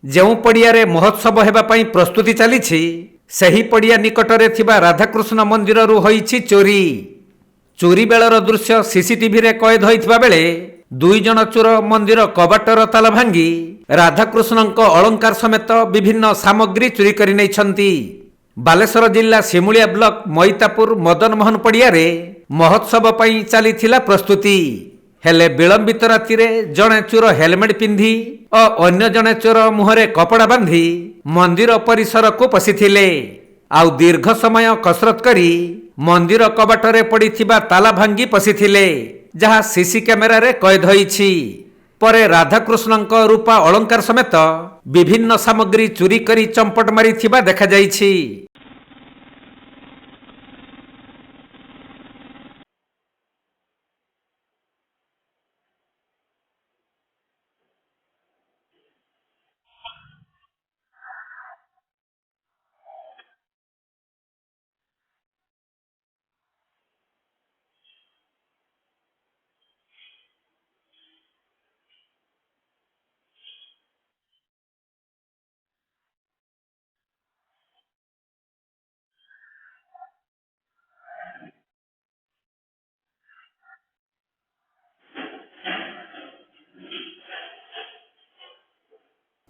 ଯେଉଁ ପଡ଼ିଆରେ ମହୋତ୍ସବ ହେବା ପାଇଁ ପ୍ରସ୍ତୁତି ଚାଲିଛି ସେହି ପଡ଼ିଆ ନିକଟରେ ଥିବା ରାଧାକୃଷ୍ଣ ମନ୍ଦିରରୁ ହୋଇଛି ଚୋରି। ଚୋରି ବେଳର ଦୃଶ୍ୟ ସିସିଟିଭିରେ କଏଦ ହୋଇଥିବା ବେଳେ 2 ଜଣ ଚୋର ମନ୍ଦିର କବାଟର ତାଲା ଭାଙ୍ଗି ରାଧାକୃଷ୍ଣଙ୍କ ଅଳଙ୍କାର ସମେତ ବିଭିନ୍ନ ସାମଗ୍ରୀ ଚୋରି କରି ନେଇଛନ୍ତି। ବାଲେଶ୍ୱର ଜିଲ୍ଲା ଶିମୁଳିଆ ବ୍ଲକ ମଇତାପୁର ମଦନମୋହନ ପଡ଼ିଆରେ ମହୋତ୍ସବ ପାଇଁ ଚାଲିଥିଲା ପ୍ରସ୍ତୁତି। ହେଲେ ବିଳମ୍ବିତ ରାତିରେ ଜଣେ ଚୋର ହେଲମେଟ୍ ପିନ୍ଧି ଓ ଅନ୍ୟ ଜଣେ ଚୋର ମୁହଁରେ କପଡ଼ା ବାନ୍ଧି ମନ୍ଦିର ପରିସରକୁ ପଶିଥିଲେ। ଆଉ ଦୀର୍ଘ ସମୟ କସରତ କରି ମନ୍ଦିର କବାଟରେ ପଡ଼ିଥିବା ତାଲା ଭାଙ୍ଗି ପଶିଥିଲେ, ଯାହା ସିସି କ୍ୟାମେରାରେ କଏଦ ହୋଇଛି। ପରେ ରାଧାକୃଷ୍ଣଙ୍କ ରୂପା ଅଳଙ୍କାର ସମେତ ବିଭିନ୍ନ ସାମଗ୍ରୀ ଚୋରି କରି ଚମ୍ପଟ ମାରିଥିବା ଦେଖାଯାଇଛି।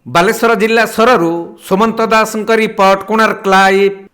ବାଲେଶ୍ୱର ଜିଲ୍ଲା ସୋରରୁ ସୁମନ୍ତ ଦାସଙ୍କ ରିପୋର୍ଟ, କୋଣାର୍କ ଲାଇଭ୍।